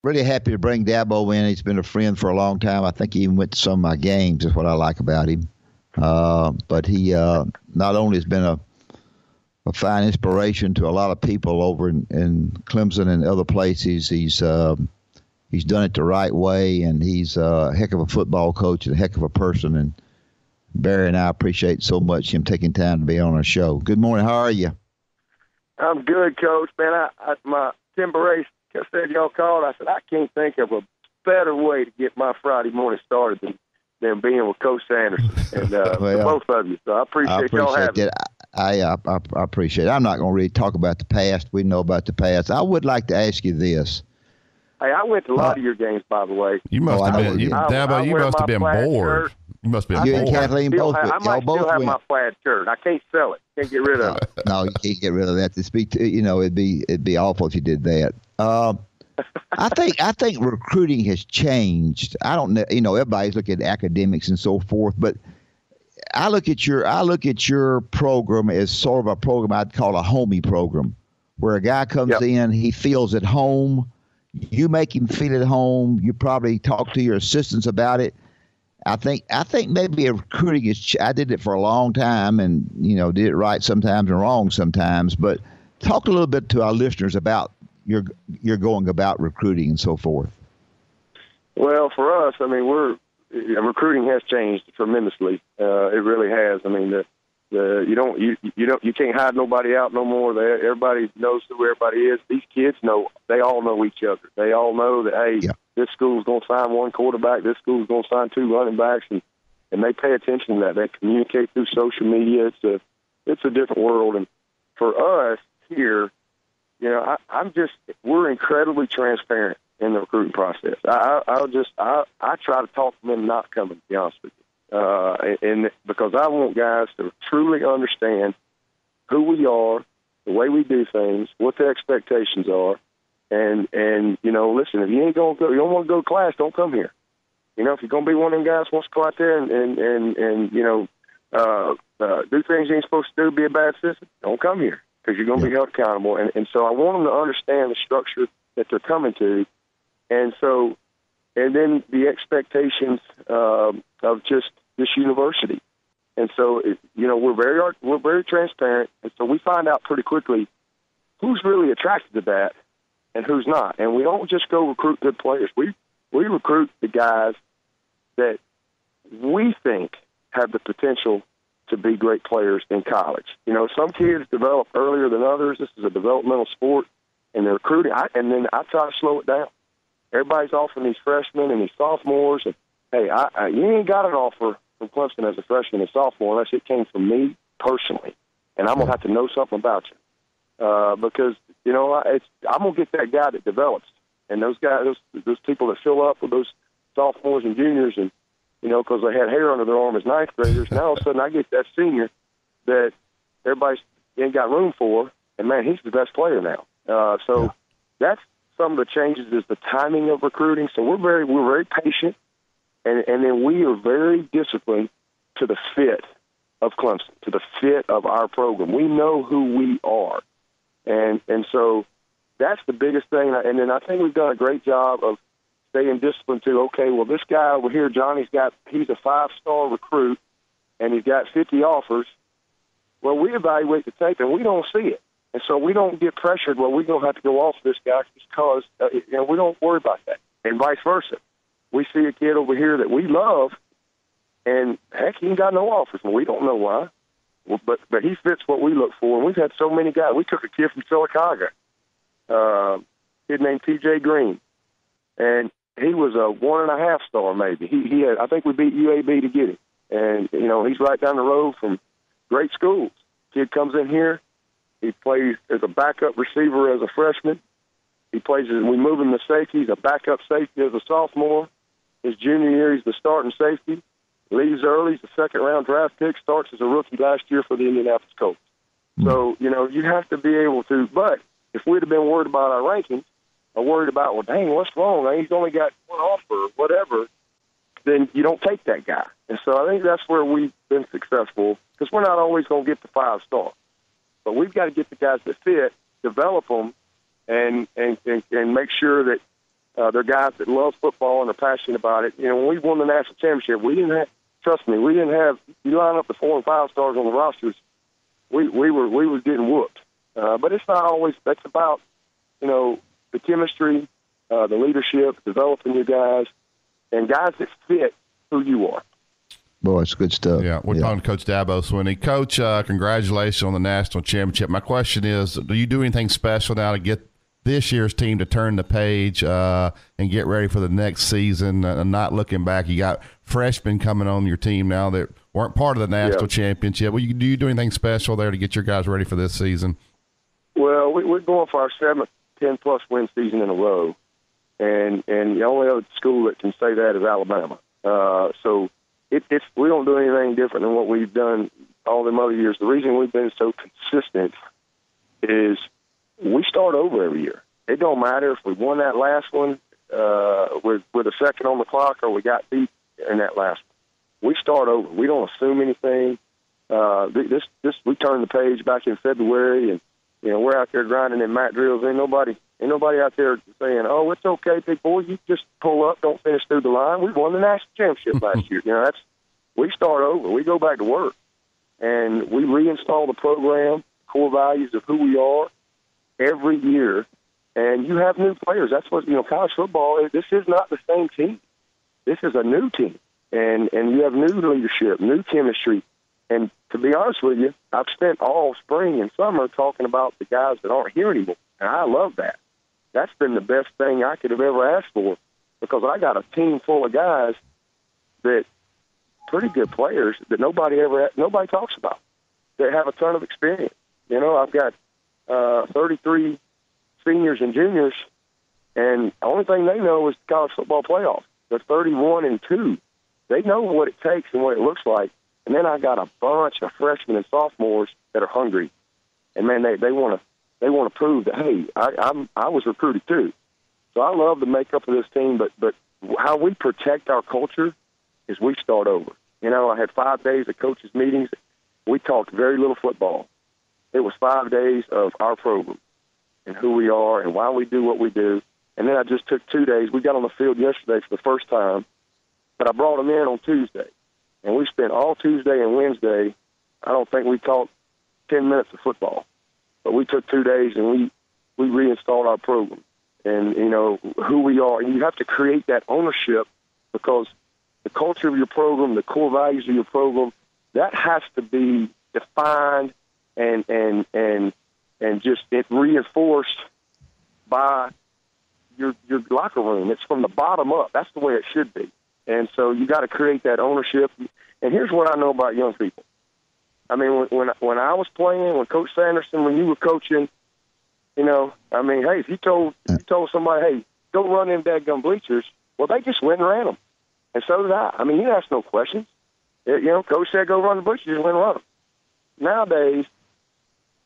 Really happy to bring Dabo in. He's been a friend for a long time. I think he even went to some of my games, is what I like about him. But he not only has been a fine inspiration to a lot of people over in Clemson and other places, he's done it the right way, and he's a heck of a football coach and a heck of a person. And Barry and I appreciate so much him taking time to be on our show. Good morning. How are you? I'm good, Coach. Man, my Tim Beret said y'all called. I said, I can't think of a better way to get my Friday morning started than being with Coach Sanders and both of you. So I appreciate y'all having me. I appreciate it. I'm not going to really talk about the past. We know about the past. I would like to ask you this. Hey, I went to a lot of your games, by the way. You must have been, Dabo, you must have been bored. Shirt. You must be bored. You and Kathleen both. I might still have my plaid shirt. I can't sell it. Can't get rid of it. No, you can't get rid of that. It'd be awful if you did that. I think recruiting has changed. I don't know. Everybody's looking at academics and so forth, but I look at your program as sort of a program I'd call a homey program, where a guy comes in, he feels at home. You make him feel at home. You probably talk to your assistants about it. I think maybe a recruiting is. I did it for a long time, and did it right sometimes and wrong sometimes. But talk a little bit to our listeners about your going about recruiting and so forth. Well, for us, I mean, recruiting has changed tremendously. It really has. I mean, you can't hide nobody out no more. Everybody knows who everybody is. These kids they all know each other. They all know that, hey, this school's going to sign one quarterback, this school's going to sign two running backs, and they pay attention to that. They communicate through social media. It's a different world. And for us here, we're incredibly transparent in the recruiting process. I try to talk them into not coming, to be honest with you. And because I want guys to truly understand who we are, the way we do things, what the expectations are, and listen, if you ain't gonna go, you don't want to go to class, don't come here. If you're gonna be one of them guys who wants to go out there and do things you ain't supposed to do, be a bad citizen, don't come here because you're gonna be held accountable. And so I want them to understand the structure that they're coming to, and then the expectations of just this university. And so, we're very transparent. And so we find out pretty quickly who's really attracted to that and who's not. And we don't just go recruit good players. We recruit the guys that we think have the potential to be great players in college. Some kids develop earlier than others. This is a developmental sport, and they're recruiting. And then I try to slow it down. Everybody's offering these freshmen and these sophomores, and hey, you ain't got an offer from Clemson as a freshman and sophomore unless it came from me personally, and I'm gonna have to know something about you because I'm gonna get that guy that develops, and those guys, those people that fill up with those sophomores and juniors, and because they had hair under their arm as ninth graders. Now all of a sudden I get that senior that everybody ain't got room for, and man, he's the best player now. That's some of the changes is the timing of recruiting. So we're very patient. And then we are very disciplined to the fit of Clemson, to the fit of our program. We know who we are. And so that's the biggest thing. And then I think we've done a great job of staying disciplined to, okay, well, this guy over here, Johnny's he's a 5-star recruit, and he's got 50 offers. Well, we evaluate the tape, and we don't see it. And so we don't get pressured, well, we're going to have to go off this guy because we don't worry about that, and vice versa. We see a kid over here that we love, and heck, he ain't got no offers, and we don't know why. Well, but he fits what we look for, and we've had so many guys. We took a kid from Sylacauga, a kid named T.J. Green, and he was a 1.5-star maybe. He had, I think we beat UAB to get him, and he's right down the road from great schools. Kid comes in here, he plays as a backup receiver as a freshman. We move him to safety. He's a backup safety as a sophomore. His junior year, he's the starting safety. Leaves early. He's a second-round draft pick. Starts as a rookie last year for the Indianapolis Colts. So, you have to be able to. But if we'd have been worried about our rankings or worried about, well, dang, what's wrong? He's only got one offer or whatever, then you don't take that guy. And so I think that's where we've been successful because we're not always going to get the 5-star. But we've got to get the guys that fit, develop them, and make sure that They're guys that love football and are passionate about it. When we won the national championship, we didn't have. Trust me, we didn't have. You line up the 4 and 5 stars on the rosters, we were getting whooped. But it's not always. That's about the chemistry, the leadership, developing your guys, and guys that fit who you are. Boy, it's good stuff. Yeah, we're talking to Coach Dabo Swinney. Coach, congratulations on the national championship. My question is, do you do anything special now to get this year's team to turn the page and get ready for the next season and not looking back? You got freshmen coming on your team now that weren't part of the national championship. Do you do anything special there to get your guys ready for this season? Well, we're going for our 7th 10-plus win season in a row, and the only other school that can say that is Alabama. So we don't do anything different than what we've done all them other years. The reason we've been so consistent is we start over every year. It don't matter if we won that last one with a second on the clock or we got beat in that last one. We start over. We don't assume anything. We turned the page back in February, and we're out there grinding in mat drills. Ain't nobody out there saying, "Oh, it's okay, big boy. You just pull up, don't finish through the line." We won the national championship last year. We start over. We go back to work, and we reinstall the program, core values of who we are every year. And you have new players. That's what college football is. This is not the same team. This is a new team, and you have new leadership, new chemistry. And to be honest with you, I've spent all spring and summer talking about the guys that aren't here anymore, and I love that. That's been the best thing I could have ever asked for, because I got a team full of guys that pretty good players that nobody talks about, that have a ton of experience. I've got 33 seniors and juniors, and the only thing they know is the college football playoff. They're 31-2. They know what it takes and what it looks like. And then I got a bunch of freshmen and sophomores that are hungry, and man, they want to prove that, hey, I was recruited too. So I love the makeup of this team, but how we protect our culture is we start over. I had 5 days of coaches meetings. We talked very little football. It was 5 days of our program and who we are and why we do what we do. And then I just took 2 days. We got on the field yesterday for the first time, but I brought them in on Tuesday. And we spent all Tuesday and Wednesday, I don't think we talked 10 minutes of football. But we took 2 days and we reinstalled our program and, who we are. And you have to create that ownership, because the culture of your program, the core values of your program, that has to be defined and just reinforced by your locker room. It's from the bottom up. That's the way it should be. And so you got to create that ownership. And here's what I know about young people. I mean, when I was playing, when Coach Sanderson, when you were coaching, hey, if you told somebody, hey, go run them dadgum bleachers, well, they just went and ran them. And so did I. I mean, you ask no questions. Coach said go run the bleachers, you went and run them. Nowadays,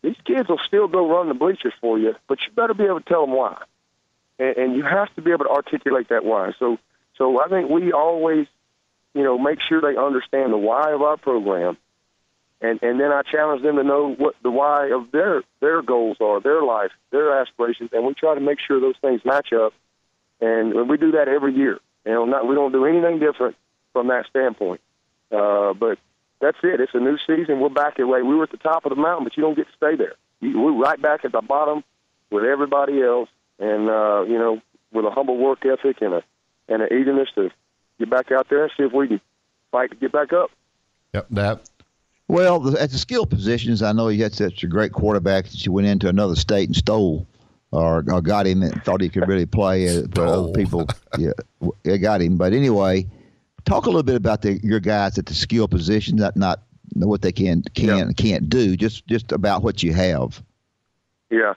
these kids will still go run the bleachers for you, but you better be able to tell them why. And you have to be able to articulate that why. So I think we always, make sure they understand the why of our program, and then I challenge them to know what the why of their goals are, their life, their aspirations, and we try to make sure those things match up. And we do that every year. We don't do anything different from that standpoint. But that's it. It's a new season. We're back at we were at the top of the mountain, but you don't get to stay there. We're right back at the bottom with everybody else, and with a humble work ethic and an eagerness to get back out there and see if we can fight to get back up. Yep, that. Well, at the skill positions, I know you had such a great quarterback that you went into another state and stole or got him and thought he could really play. But other people, got him. But anyway, talk a little bit about your guys at the skill positions, not what they can and can't do, just about what you have. Yeah.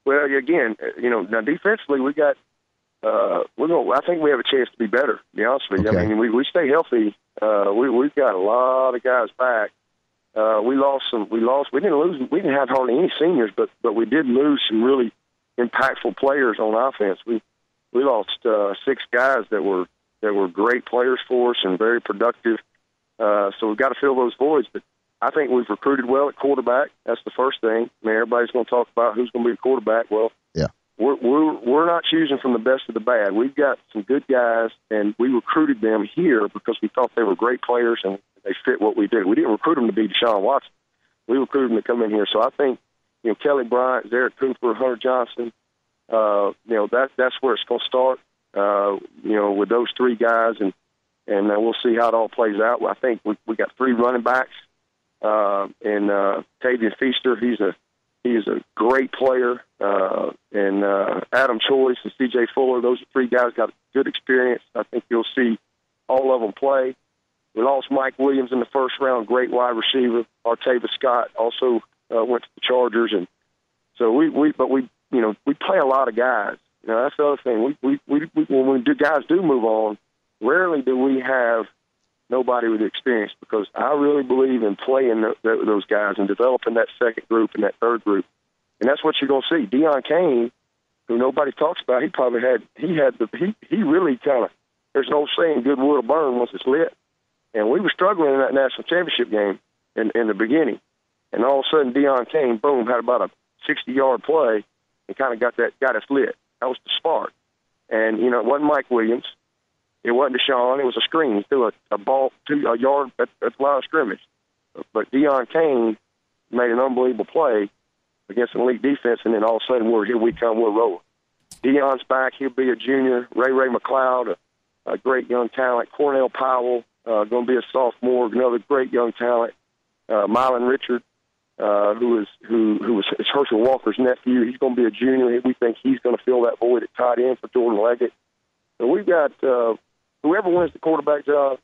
Well, again, now defensively we got. I think we have a chance to be better, to be honest with you. Okay. I mean, we stay healthy. We've got a lot of guys back. We didn't lose. We didn't have hardly any seniors, but we did lose some really impactful players on offense. We lost 6 guys that were great players for us and very productive. So we've got to fill those voids. But I think we've recruited well at quarterback. That's the first thing. I mean, everybody's going to talk about who's going to be the quarterback. Well, we're not choosing from the best of the bad. We've got some good guys, and we recruited them here because we thought they were great players and they fit what we do. We didn't recruit them to be Deshaun Watson. We recruited them to come in here. So I think, Kelly Bryant, Derek Cooper, Hunter Johnson, that's where it's going to start, with those three guys, and we'll see how it all plays out. I think we got three running backs, and Tavian Feaster, he's a great player, and Adam Choice and C.J. Fuller, those are three guys got good experience. I think you'll see all of them play. We lost Mike Williams in the first round, great wide receiver. Artavis Scott also went to the Chargers, and so we play a lot of guys. That's the other thing. When guys do move on, rarely do we have nobody with experience, because I really believe in playing those guys and developing that second group and that third group, and that's what you're going to see. Deion Kane, who nobody talks about, he really kind of, there's an old saying, good wood will burn once it's lit, and we were struggling in that national championship game in the beginning, and all of a sudden Deion Kane, boom, had about a 60-yard play and kind of got us lit. That was the spark, and it wasn't Mike Williams. It wasn't Deshaun. It was a screen. He threw a ball a yard at the line of scrimmage. But Deion Kane made an unbelievable play against an elite defense, and then all of a sudden here we come, we're rolling. Deion's back. He'll be a junior. Ray McLeod, a great young talent. Cornell Powell, going to be a sophomore, another great young talent. Mylan Richard, who was Herschel Walker's nephew. He's going to be a junior. We think he's going to fill that void at tight end for Jordan Leggett. So we've got whoever wins the quarterback job,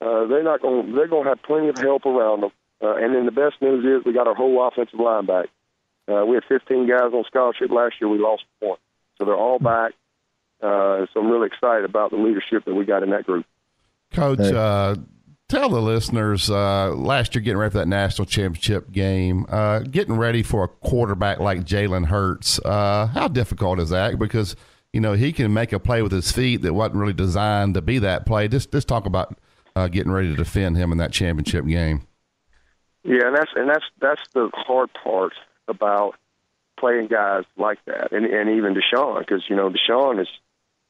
they're going to have plenty of help around them. And then the best news is we got our whole offensive line back. We had 15 guys on scholarship last year. We lost one, so they're all back. So I'm really excited about the leadership that we got in that group. Coach, tell the listeners, last year getting ready for that national championship game, getting ready for a quarterback like Jalen Hurts, how difficult is that? Because he can make a play with his feet that wasn't really designed to be that play. Just talk about getting ready to defend him in that championship game. Yeah, and that's the hard part about playing guys like that, and even Deshaun, because Deshaun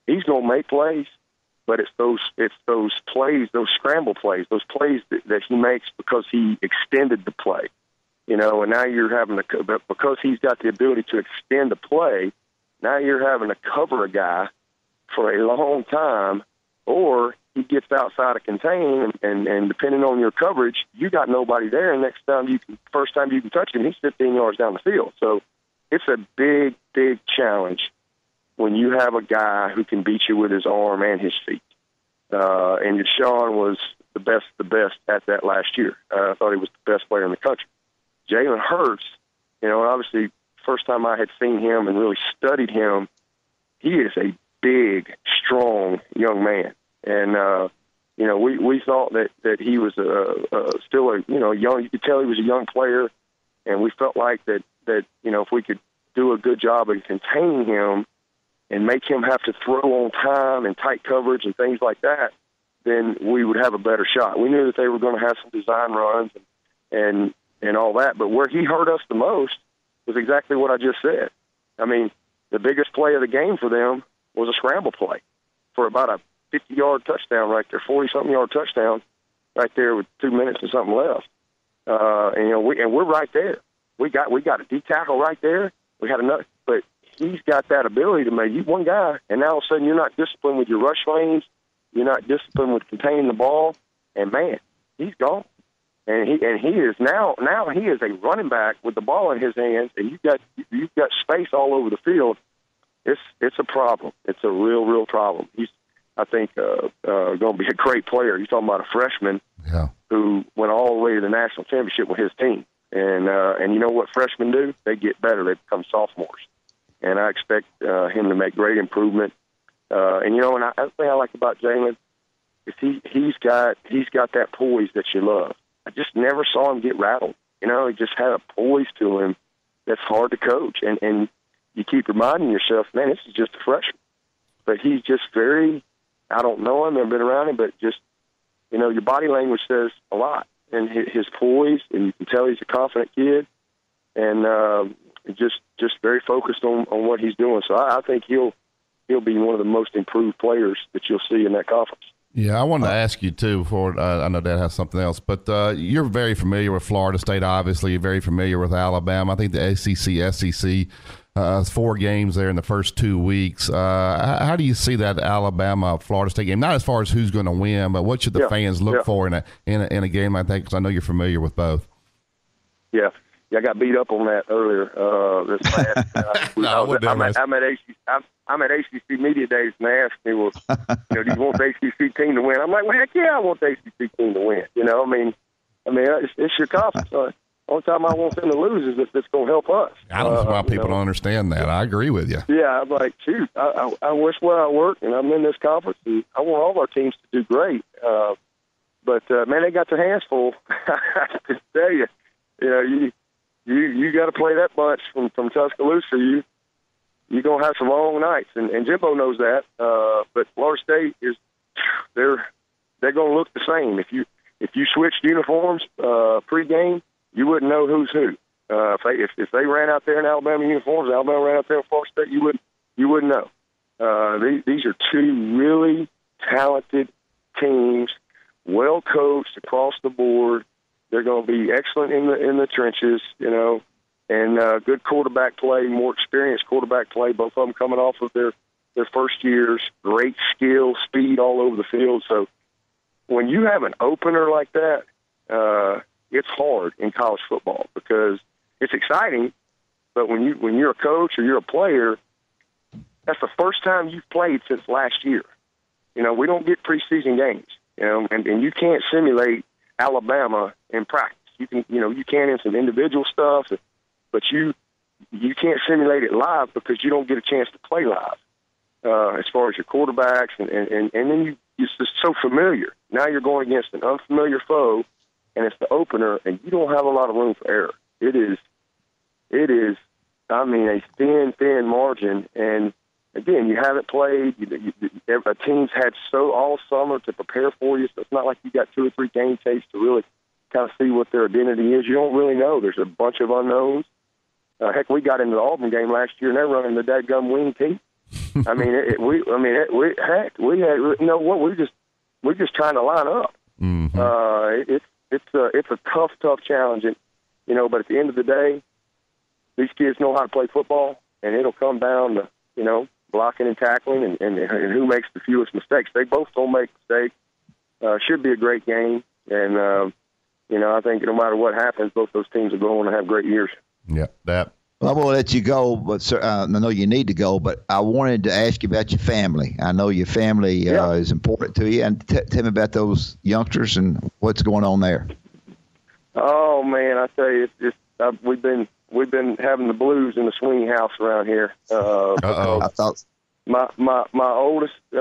he's going to make plays, but it's those plays, those scramble plays, those plays that he makes because he extended the play, and now you're having to, because he's got the ability to extend the play. Now you're having to cover a guy for a long time, or he gets outside of contain, and depending on your coverage, you got nobody there. And first time you can touch him, he's 15 yards down the field. So it's a big, big challenge when you have a guy who can beat you with his arm and his feet. And Deshaun was the best at that last year. I thought he was the best player in the country. Jalen Hurts, obviously, first time I had seen him and really studied him, he is a big, strong young man. And, we thought that he was still young. You could tell he was a young player, and we felt like that if we could do a good job of containing him and make him have to throw on time and tight coverage and things like that, then we would have a better shot. We knew that they were going to have some design runs and all that, but where he hurt us the most was exactly what I just said. I mean, the biggest play of the game for them was a scramble play for about a 50-yard touchdown right there, 40-something-yard touchdown right there with 2 minutes and something left. And we're right there. We got a D tackle right there. We had another, but he's got that ability to make you one guy, and now all of a sudden you're not disciplined with your rush lanes, you're not disciplined with containing the ball, and man, he's gone. And he is now he is a running back with the ball in his hands, and you've got space all over the field. It's a problem. It's a real problem. He's, I think, going to be a great player. You're talking about a freshman who went all the way to the national championship with his team. And you know what freshmen do? They get better. They become sophomores. And I expect him to make great improvement. And the thing I like about Jalen is he's got that poise that you love. I just never saw him get rattled. He just had a poise to him that's hard to coach. And you keep reminding yourself, man, this is just a freshman. But he's just very, I don't know him, I've been around him, but just, your body language says a lot. And his poise, and you can tell he's a confident kid. And, just very focused on what he's doing. So I think he'll be one of the most improved players that you'll see in that conference. Yeah, I wanted to ask you, too, before I know Dad has something else, but you're very familiar with Florida State, obviously. You're very familiar with Alabama. I think the ACC, SEC, 4 games there in the first 2 weeks. How do you see that Alabama-Florida State game? Not as far as who's going to win, but what should the fans look for in a game like that? Because I know you're familiar with both. Yeah, I got beat up on that earlier this last. I'm at ACC Media Days, and they asked me, well, do you want the ACC team to win? I'm like, well, heck yeah, I want the ACC team to win. I mean, it's your conference. Only time I want them to lose is if it's going to help us. I don't know why people don't understand that. I agree with you. Yeah, I'm like, shoot, I wish where I work, and I'm in this conference, and I want all of our teams to do great. But man, they got their hands full. I have to tell you, you got to play that bunch from Tuscaloosa. You're going to have some long nights, and Jimbo knows that. But Florida State they're going to look the same. If you switched uniforms pregame, you wouldn't know who's who. If they ran out there in Alabama uniforms, Alabama ran out there in Florida State, you wouldn't know. These are 2 really talented teams, well coached across the board. They're going to be excellent in the trenches, and good quarterback play, more experienced quarterback play. Both of them coming off of their first years, great skill, speed all over the field. So when you have an opener like that, it's hard in college football because it's exciting, but when you're a coach or you're a player, that's the first time you've played since last year. We don't get preseason games, and you can't simulate Alabama in practice. You can in some individual stuff, but you can't simulate it live because you don't get a chance to play live as far as your quarterbacks, and then it's just so familiar. Now you're going against an unfamiliar foe, and it's the opener, and you don't have a lot of room for error. It is, a thin margin. And again, you haven't played. A team's had all summer to prepare for you, so it's not like you got 2 or 3 game tapes to really kind of see what their identity is. You don't really know. There's a bunch of unknowns. Heck, we got into the Auburn game last year, and they're running the dadgum wing team. We're just trying to line up. Mm-hmm. It's a tough challenge, and but at the end of the day, these kids know how to play football, and it'll come down to blocking and tackling, and who makes the fewest mistakes. They both don't make mistakes. Should be a great game, and I think no matter what happens, both those teams are going to have great years. Yeah, that. Well, I'm going to let you go, but sir, I know you need to go, but I wanted to ask you about your family. I know your family is important to you, and tell me about those youngsters and what's going on there. Oh man, I tell you, we've been having the blues in the Swinney house around here. I thought my oldest, he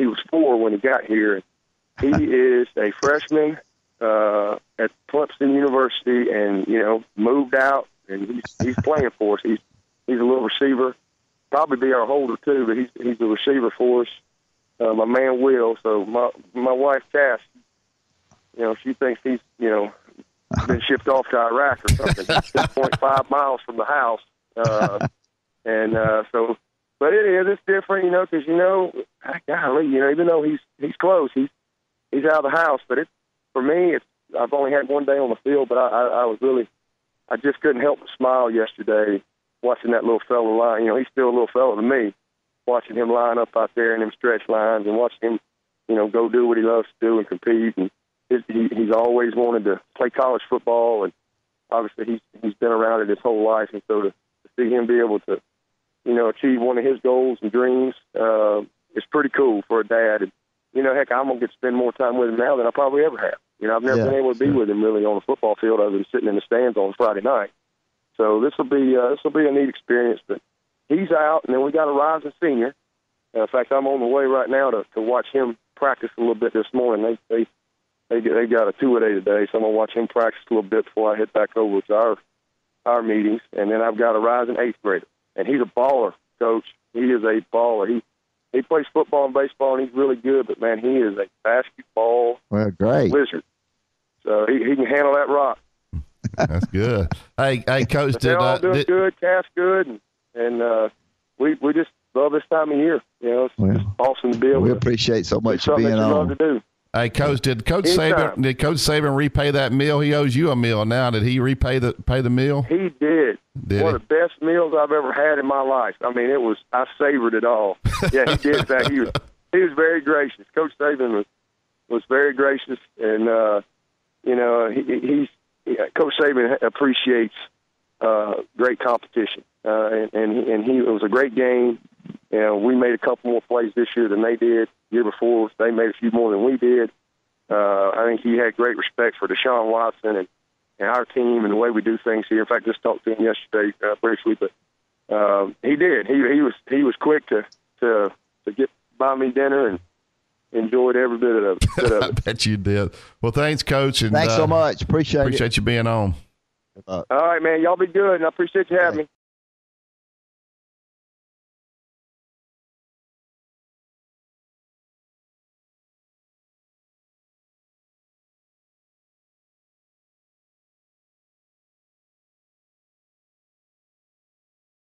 was 4 when he got here. He is a freshman at Clemson University, and moved out, and he's playing for us. He's a little receiver, probably be our holder too, but he's a receiver for us. My man Will. So my wife Cass, she thinks he's been shipped off to Iraq or something. 6.5 miles from the house, but it's different, because golly, even though he's close, he's out of the house, but for me, I've only had 1 day on the field, but I just couldn't help but smile yesterday watching that little fella line. He's still a little fella to me, watching him line up out there in them stretch lines and watching him, go do what he loves to do and compete. And he's always wanted to play college football, and obviously he's been around it his whole life. And so to see him be able to, achieve one of his goals and dreams is pretty cool for a dad. And, heck, I'm going to get to spend more time with him now than I probably ever have. I've never been able to be with him really on the football field other than sitting in the stands on Friday night. So this will be a neat experience. But he's out, and then we got a rising senior. In fact, I'm on the way right now to watch him practice a little bit this morning. They got a 2-a-day today, so I'm gonna watch him practice a little bit before I head back over to our meetings. And then I've got a rising 8th grader, and he's a baller, Coach. He is a baller. He plays football and baseball, and he's really good, but, man, he is a basketball great wizard. So he can handle that rock. That's good. Hey, Coach, they're all doing good. Calf's good, and we just love this time of year. You know, it's just awesome to be able. We to appreciate so much do being something that you on. love to do. Hey, Coach, did Coach Saban repay that meal? He owes you a meal now. Did he repay the meal? He did. One of the best meals I've ever had in my life. I mean, I savored it all. Yeah, he did that. He was very gracious. Coach Saban was very gracious, and Coach Saban appreciates great competition, and it was a great game. You know, we made a couple more plays this year than they did. The year before, they made a few more than we did. I think he had great respect for Deshaun Watson and our team and the way we do things here. In fact, I just talked to him yesterday briefly, but he did. He was quick to get buy me dinner and enjoyed every bit of it. I bet you did. Well, thanks, Coach. And thanks so much. Appreciate you being on. All right, man. Y'all be good, and I appreciate you having me.